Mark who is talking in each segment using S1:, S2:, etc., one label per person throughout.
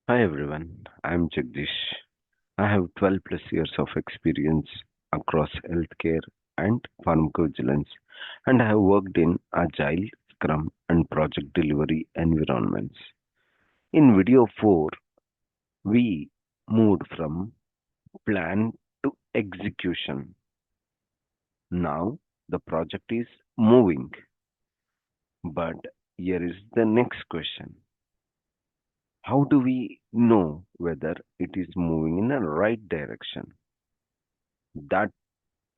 S1: Hi everyone, I'm Jagdish. I have 12 plus years of experience across healthcare and pharmacovigilance, and I have worked in agile, scrum, and project delivery environments. In video 4, we moved from plan to execution. Now the project is moving, but here is the next question. How do we know whether it is moving in the right direction? That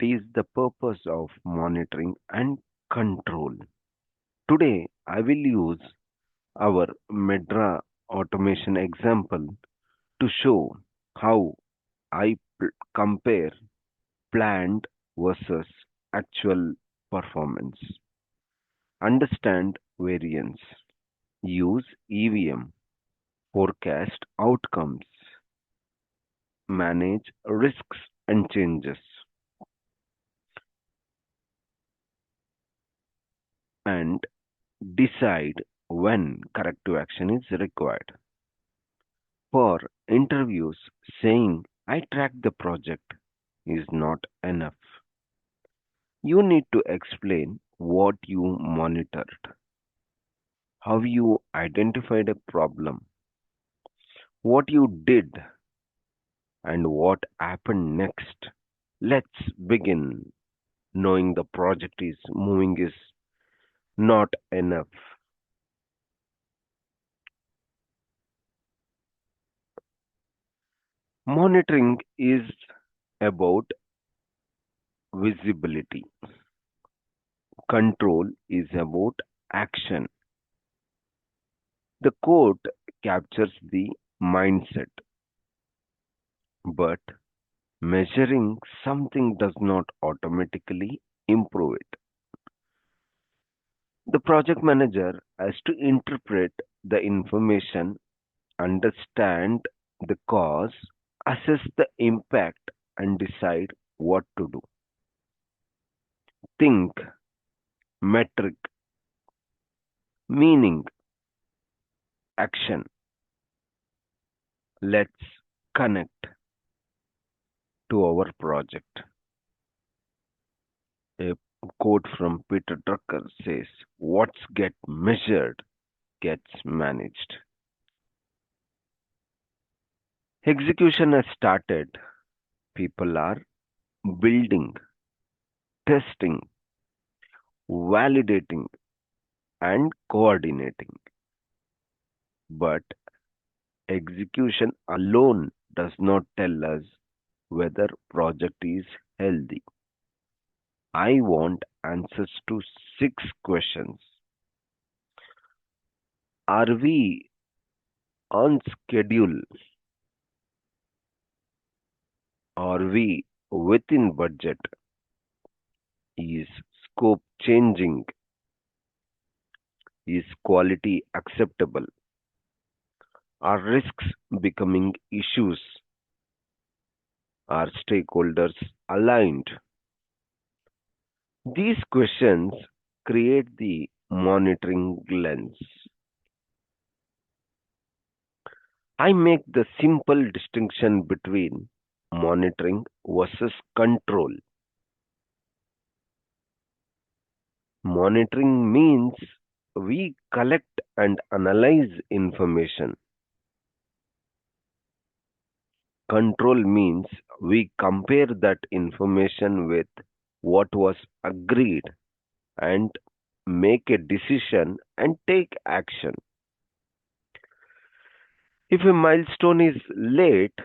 S1: is the purpose of monitoring and control. Today, I will use our Medra automation example to show how compare planned versus actual performance, understand variance, use EVM, forecast outcomes, manage risks and changes, and decide when corrective action is required. For interviews, saying I tracked the project is not enough. You need to explain what you monitored, how you identified a problem, what you did, and what happened next. Let's begin. Knowing the project is moving is not enough. Monitoring is about visibility, control is about action. The quote captures the mindset, but measuring something does not automatically improve it. The project manager has to interpret the information, understand the cause, assess the impact, and decide what to do. Think, metric, meaning, action. Let's connect to our project. A quote from Peter Drucker says, what's get measured gets managed. Execution has started. People are building, testing, validating, and coordinating. But execution alone does not tell us whether project is healthy. I want answers to six questions. Are we on schedule? Are we within budget? Is scope changing? Is quality acceptable? Are risks becoming issues? Are stakeholders aligned? These questions create the monitoring lens. I make the simple distinction between monitoring versus control. Monitoring means we collect and analyze information. Control means we compare that information with what was agreed and make a decision and take action. If a milestone is late,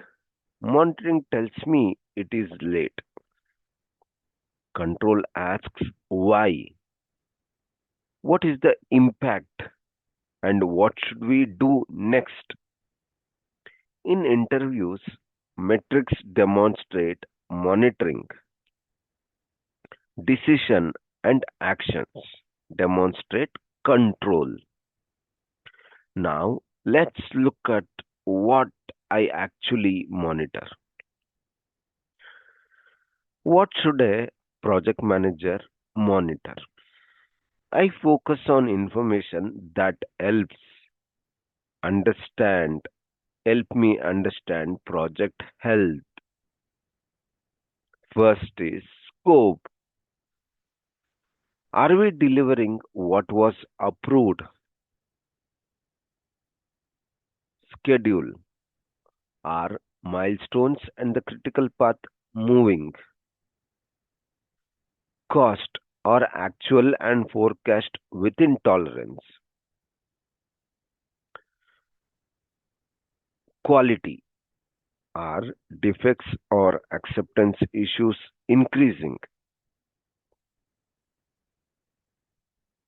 S1: monitoring tells me it is late. Control asks why, what is the impact, and what should we do next. In interviews, metrics demonstrate monitoring, decision, and actions demonstrate control. Now, let's look at what I actually monitor. What should a project manager monitor? I focus on information that helps understand Help me understand project health. First is scope. Are we delivering what was approved? Schedule. Are milestones and the critical path moving? Cost. Are actual and forecast within tolerance? Quality. Are defects or acceptance issues increasing?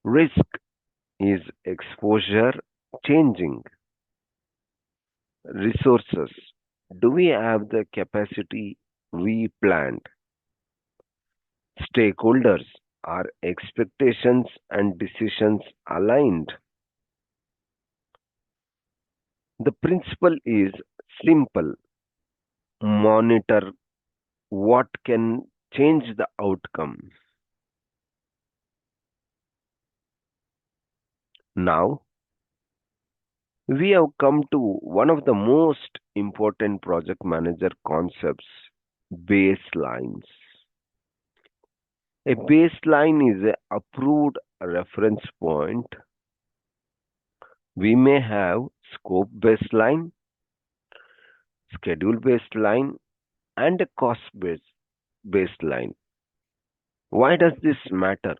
S1: Risk. Is exposure changing? Resources. Do we have the capacity we planned? Stakeholders. Are expectations and decisions aligned? The principle is simple: monitor what can change the outcome. Now, we have come to one of the most important project manager concepts: baselines. A baseline is an approved reference point. We may have scope baseline, schedule baseline, and a cost baseline. Why does this matter?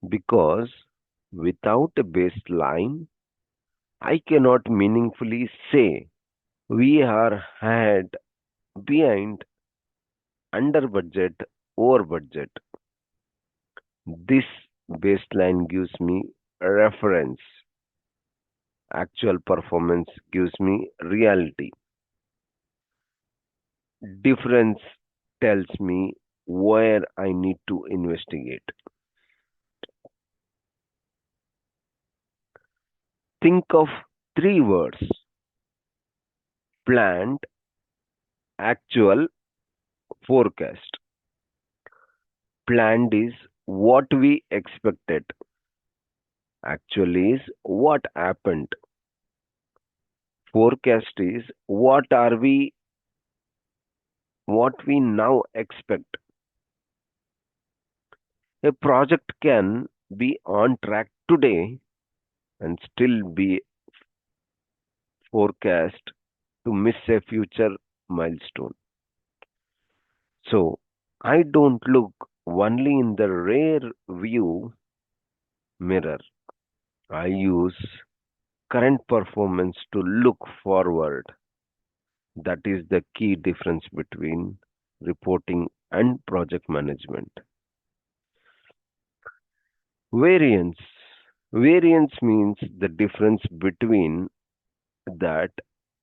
S1: Because without a baseline, I cannot meaningfully say we are ahead, behind, under budget, over budget. This baseline gives me a reference. Actual performance gives me reality. Difference tells me where I need to investigate. Think of three words: planned, actual, forecast. Planned is what we expected, actual is what happened, forecast is what we now expect. A project can be on track today and still be forecast to miss a future milestone. So I don't look only in the rear view mirror. I use current performance to look forward. That is the key difference between reporting and project management. Variance. Variance means the difference between that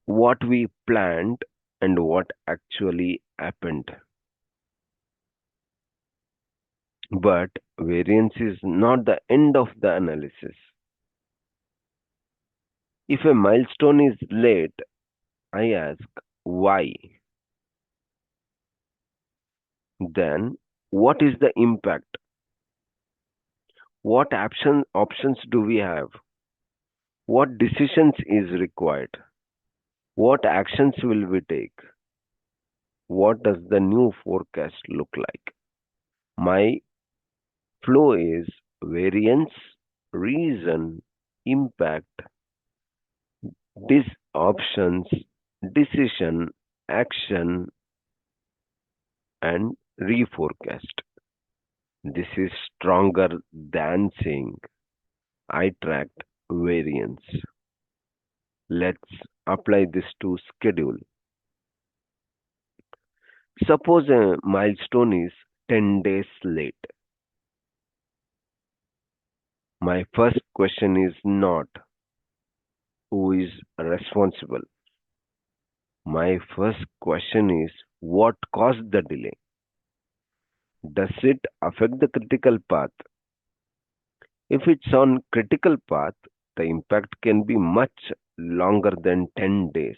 S1: what we planned and what actually happened. But variance is not the end of the analysis. If a milestone is late, I ask why. Then, what is the impact? What options do we have? What decisions is required? What actions will we take? What does the new forecast look like? My flow is variance, reason, impact, options, decision, action, and reforecast. This is stronger than saying I tracked variance. Let's apply this to schedule. Suppose a milestone is 10 days late. My first question is not who is responsible. My first question is what caused the delay? Does it affect the critical path? If it's on critical path, the impact can be much longer than 10 days.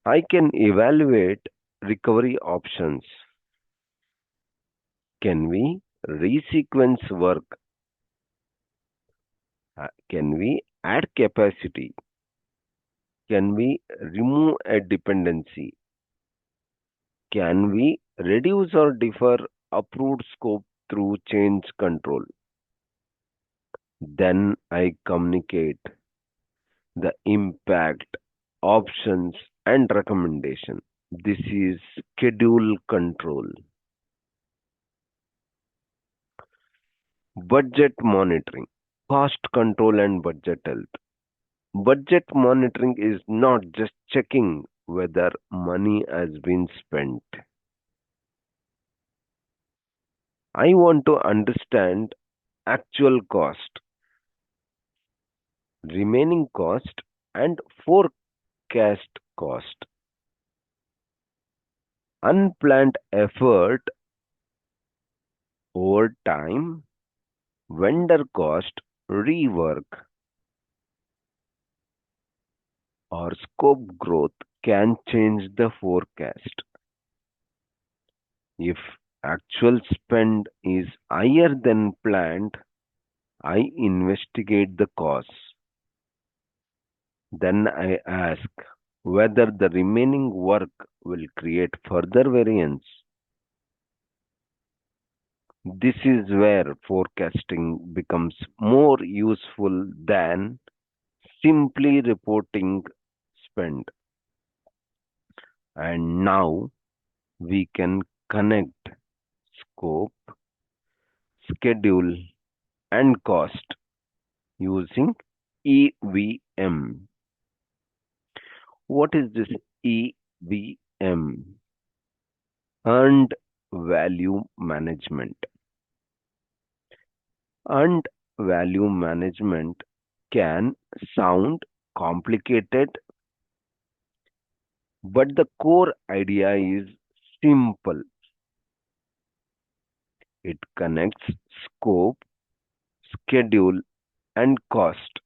S1: I can evaluate recovery options. Can we resequence work? Can we add capacity? Can we remove a dependency? Can we reduce or defer approved scope through change control? Then I communicate the impact, options, and recommendation. This is schedule control. Budget monitoring, cost control, and budget health. Budget monitoring is not just checking whether money has been spent. I want to understand actual cost, remaining cost, and forecast cost. Unplanned effort over time, vendor cost, rework, or scope growth can change the forecast. If actual spend is higher than planned, I investigate the cause. Then I ask whether the remaining work will create further variance. This is where forecasting becomes more useful than simply reporting spend. And now we can connect scope, schedule, and cost using EVM. What is this EVM? Earned value management. Earned value management can sound complicated, but the core idea is simple. It connects scope, schedule, and cost.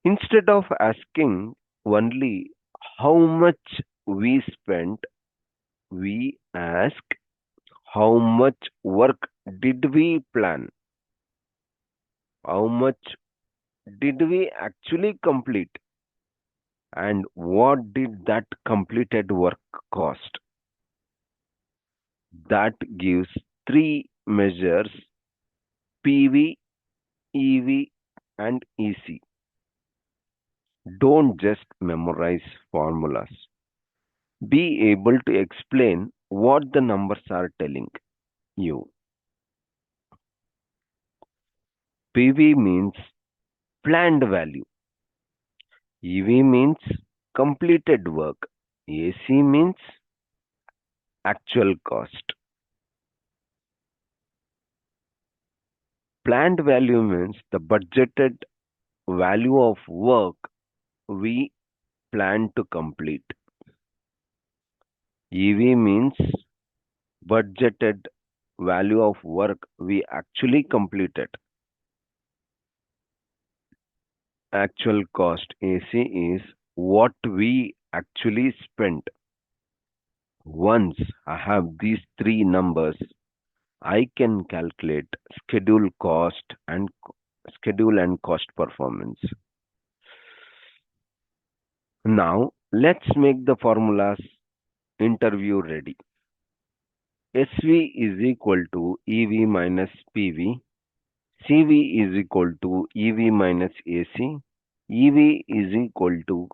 S1: Instead of asking only how much we spent, we ask how much work did we plan? How much did we actually complete? And what did that completed work cost? That gives three measures: PV, EV, and EC. Don't just memorize formulas. Be able to explain what the numbers are telling you. PV means planned value, EV means completed work, AC means actual cost. Planned value means the budgeted value of work we plan to complete. EV means budgeted value of work we actually completed. Actual cost AC is what we actually spent. Once I have these three numbers, I can calculate schedule and cost performance. Now let's make the formulas interview ready. SV is equal to EV minus PV. CV is equal to EV minus AC. EV is equal to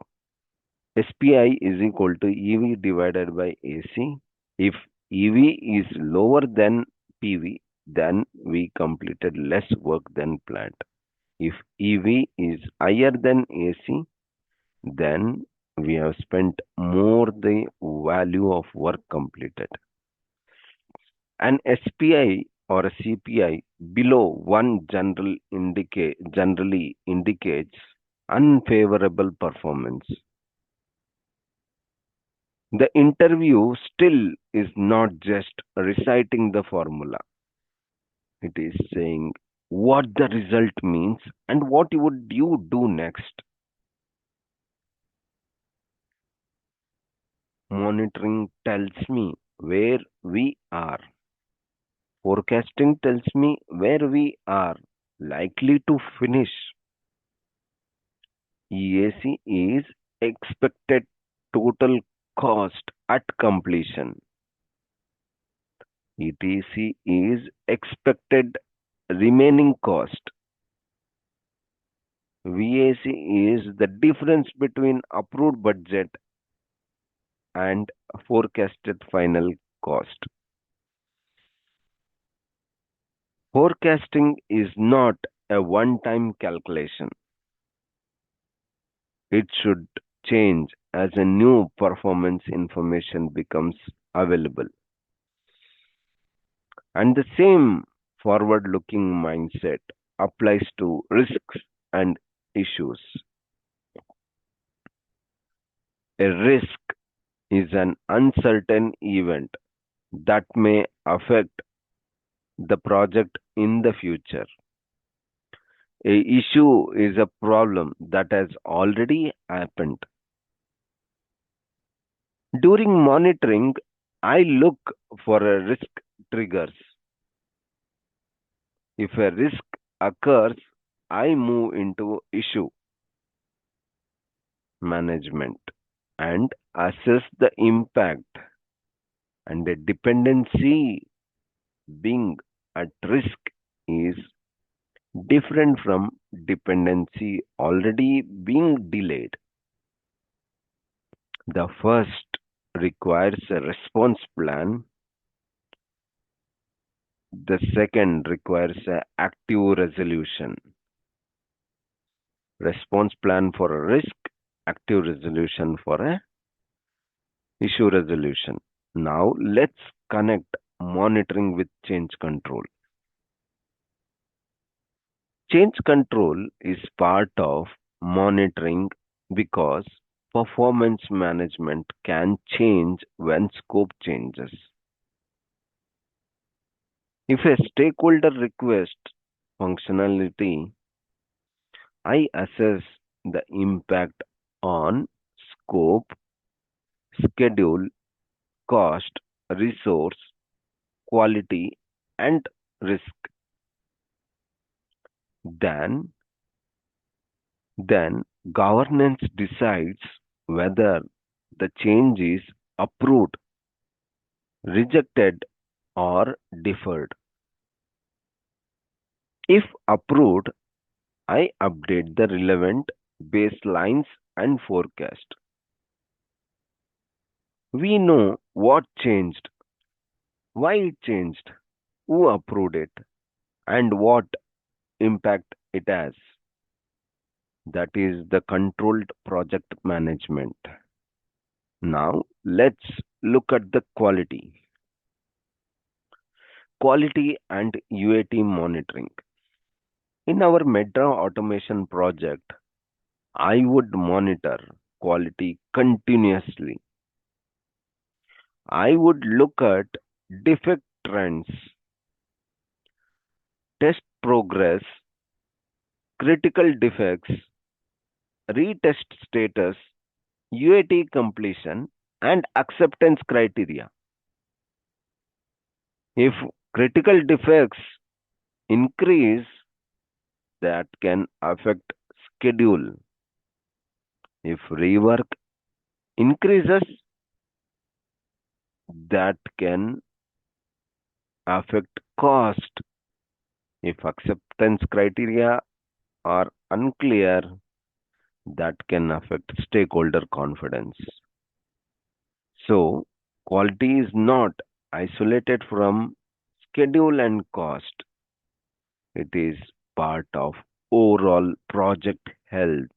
S1: SPI is equal to EV divided by AC. If EV is lower than PV, then we completed less work than planned. If EV is higher than AC, then we have spent more the value of work completed. An SPI or a CPI below 1 generally indicates unfavorable performance. The interview still is not just reciting the formula. It is saying what the result means and what would you do next. Monitoring tells me where we are. Forecasting tells me where we are likely to finish. EAC is expected total cost at completion. ETC is expected remaining cost. VAC is the difference between approved budget and forecasted final cost. Forecasting is not a one time calculation. It should change as a new performance information becomes available. And the same forward looking mindset applies to risks and issues. A risk is an uncertain event that may affect the project in the future. A issue is a problem that has already happened. During monitoring, I look for a risk triggers. If a risk occurs, I move into issue management and assess the impact, and a dependency being at risk is different from dependency already being delayed. The first requires a response plan, the second requires a active resolution. Response plan for a risk, active resolution for a issue resolution. Now let's connect monitoring with change control. Change control is part of monitoring because performance management can change when scope changes. If a stakeholder requests functionality, I assess the impact on scope, schedule, cost, resource, quality, and risk. Then, then governance decides whether the change is approved, rejected, or deferred. If approved, I update the relevant baselines and forecast. We know what changed, why it changed, who approved it, and what impact it has. That is the controlled project management. Now, let's look at the quality. Quality and UAT monitoring. In our metro automation project, I would monitor quality continuously. I would look at defect trends, test progress, critical defects, retest status, UAT completion, and acceptance criteria. If critical defects increase, that can affect schedule. If rework increases, that can affect cost. If acceptance criteria are unclear, that can affect stakeholder confidence. So, quality is not isolated from schedule and cost. It is part of overall project health.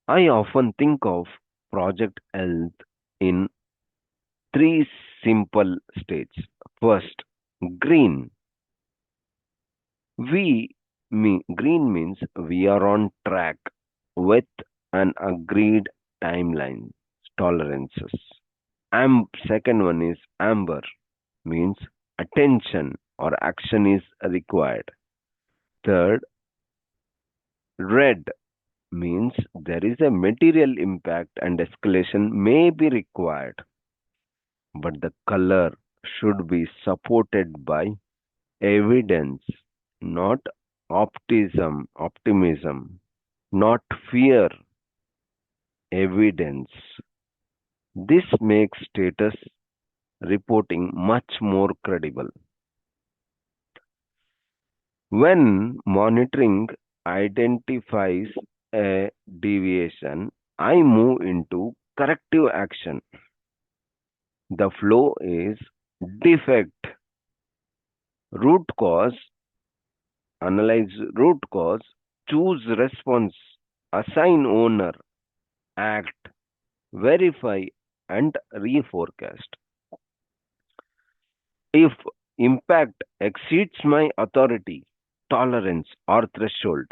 S1: I often think of project health in three simple stages. First, green. Green means we are on track with an agreed timeline, tolerances. Second one is amber, means attention or action is required. Third, red means there is a material impact and escalation may be required, but the color should be supported by evidence. not optimism, not fear, evidence. This makes status reporting much more credible. When monitoring identifies a deviation, I move into corrective action. The flow is defect, root cause, analyze root cause, choose response, assign owner, act, verify, and reforecast. If impact exceeds my authority, tolerance, or threshold,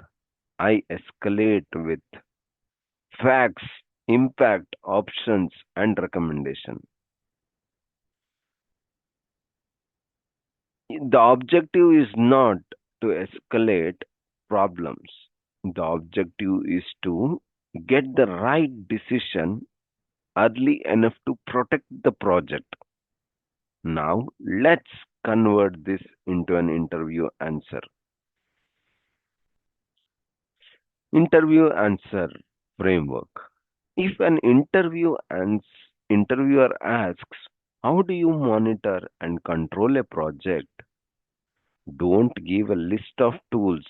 S1: I escalate with facts, impact, options, and recommendation. The objective is not to escalate problems. The objective is to get the right decision early enough to protect the project. Now, let's convert this into an interview answer. Interview answer framework. If an interviewer asks, how do you monitor and control a project? Don't give a list of tools.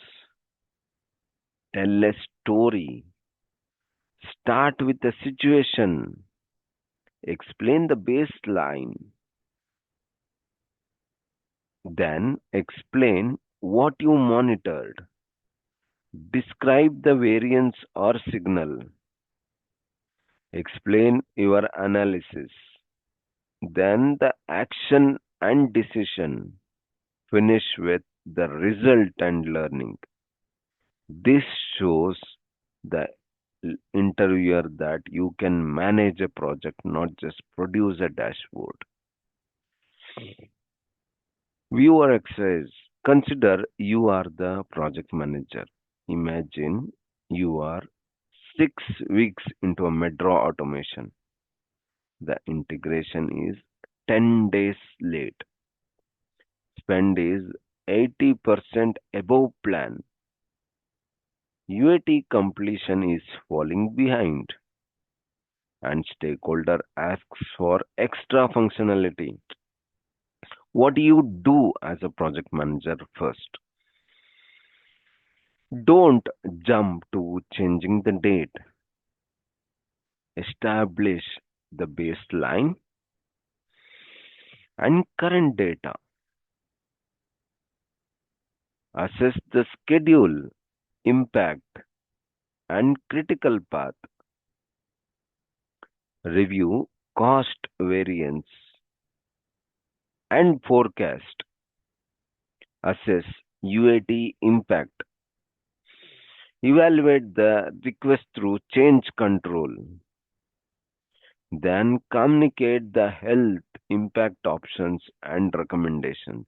S1: Tell a story. Start with the situation. Explain the baseline. Then explain what you monitored. Describe the variance or signal. Explain your analysis. Then the action and decision. Finish with the result and learning. This shows the interviewer that you can manage a project, not just produce a dashboard. Viewer exercise. Consider you are the project manager. Imagine you are 6 weeks into a metro automation. The integration is 10 days late. Spend is 80% above plan. UAT completion is falling behind. And stakeholder asks for extra functionality. What do you do as a project manager first? Don't jump to changing the date. Establish the baseline and current data. Assess the schedule, impact, and critical path. Review cost variance and forecast. Assess UAT impact. Evaluate the request through change control. Then communicate the health impact options and recommendations.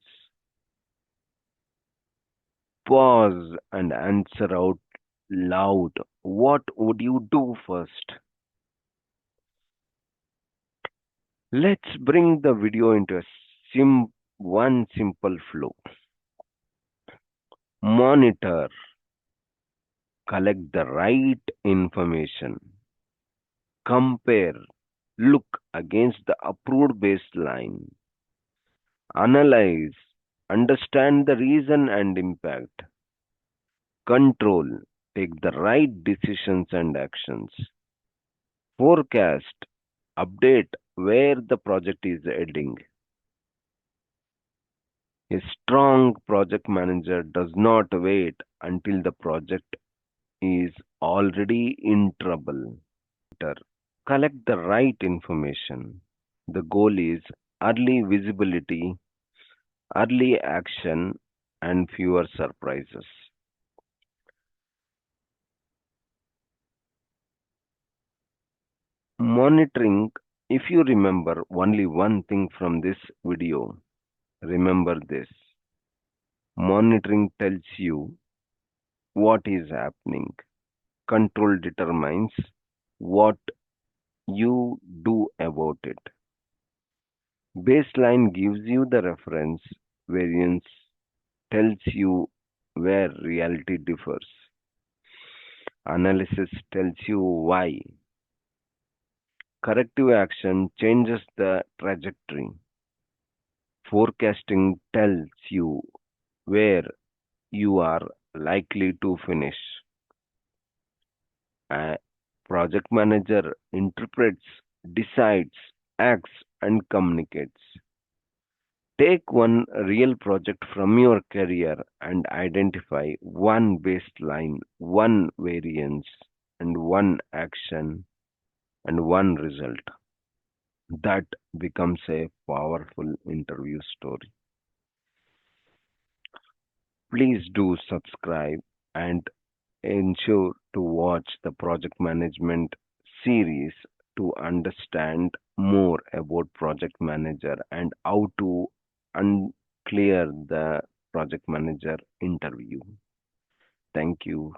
S1: Pause and answer out loud. What would you do first? Let's bring the video into a one simple flow. Monitor, collect the right information, compare, look against the approved baseline, analyze, understand the reason and impact, control, take the right decisions and actions, forecast, update where the project is heading. A strong project manager does not wait until the project is already in trouble. Collect the right information. The goal is early visibility, early action, and fewer surprises. Monitoring, if you remember only one thing from this video, remember this. Monitoring tells you what is happening. Control determines what you do about it. Baseline gives you the reference, variance tells you where reality differs. Analysis tells you why. Corrective action changes the trajectory. Forecasting tells you where you are likely to finish. A project manager interprets, decides, acts, and communicates. Take one real project from your career and identify one baseline, one variance, and one action and one result. That becomes a powerful interview story. Please do subscribe and ensure to watch the project management series to understand more about project manager and how to clear the project manager interview. Thank you.